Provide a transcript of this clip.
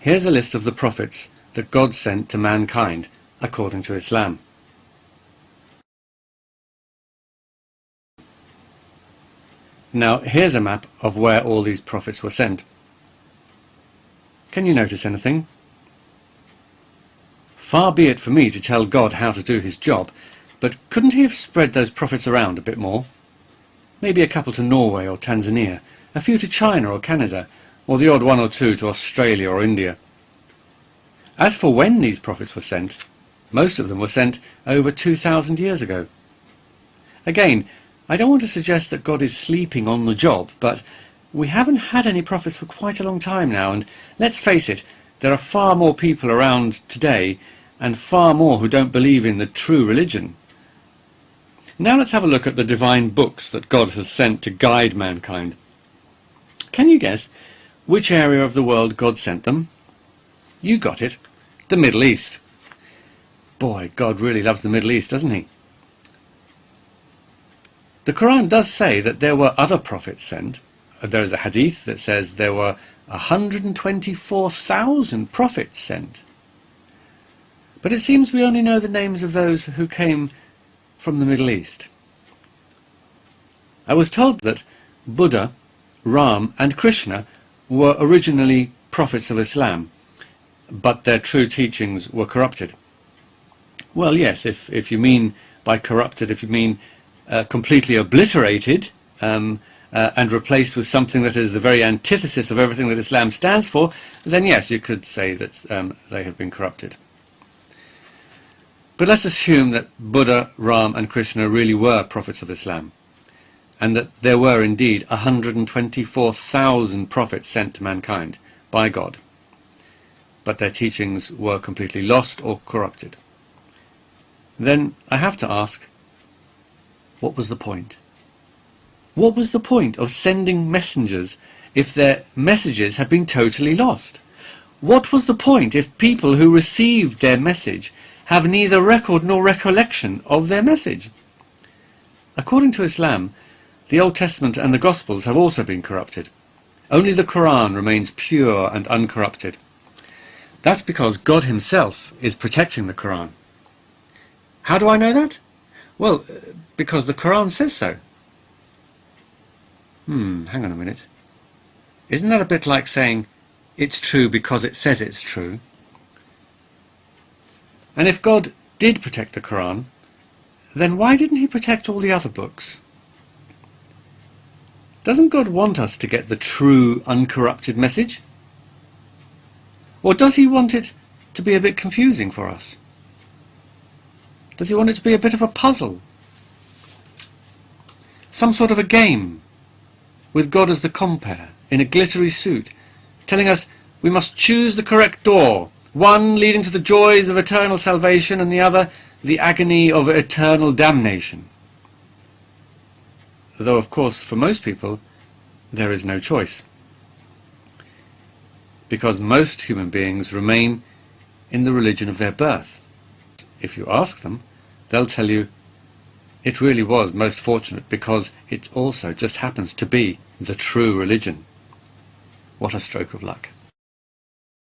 Here's a list of the prophets that God sent to mankind according to Islam. Now here's a map of where all these prophets were sent. Can you notice anything? Far be it for me to tell God how to do his job, but couldn't he have spread those prophets around a bit more? Maybe a couple to Norway or Tanzania, a few to China or Canada, or the odd one or two to Australia or India. As for when these prophets were sent, most of them were sent over 2,000 years ago. Again, I don't want to suggest that God is sleeping on the job, but we haven't had any prophets for quite a long time now, and let's face it, there are far more people around today and far more who don't believe in the true religion. Now let's have a look at the divine books that God has sent to guide mankind. Can you guess which area of the world God sent them? You got it, the Middle East. Boy, God really loves the Middle East, doesn't he? The Quran does say that there were other prophets sent. There is a hadith that says there were 124,000 prophets sent. But it seems we only know the names of those who came from the Middle East. I was told that Buddha, Ram and Krishna were originally prophets of Islam, but their true teachings were corrupted. Well, yes, if you mean by corrupted, if you mean completely obliterated and replaced with something that is the very antithesis of everything that Islam stands for, then yes, you could say that they have been corrupted. But let's assume that Buddha, Ram and Krishna really were prophets of Islam, and that there were indeed 124,000 prophets sent to mankind by God, but their teachings were completely lost or corrupted. Then I have to ask, what was the point? What was the point of sending messengers if their messages had been totally lost? What was the point if people who received their message have neither record nor recollection of their message? According to Islam, the Old Testament and the Gospels have also been corrupted. Only the Quran remains pure and uncorrupted. That's because God himself is protecting the Quran. How do I know that? Well, because the Quran says so. Hang on a minute. Isn't that a bit like saying, it's true because it says it's true? And if God did protect the Quran, then why didn't he protect all the other books? Doesn't God want us to get the true, uncorrupted message? Or does he want it to be a bit confusing for us? Does he want it to be a bit of a puzzle? Some sort of a game, with God as the compere, in a glittery suit, telling us we must choose the correct door, one leading to the joys of eternal salvation and the other the agony of eternal damnation. Though, of course, for most people, there is no choice, because most human beings remain in the religion of their birth. If you ask them, they'll tell you it really was most fortunate because it also just happens to be the true religion. What a stroke of luck.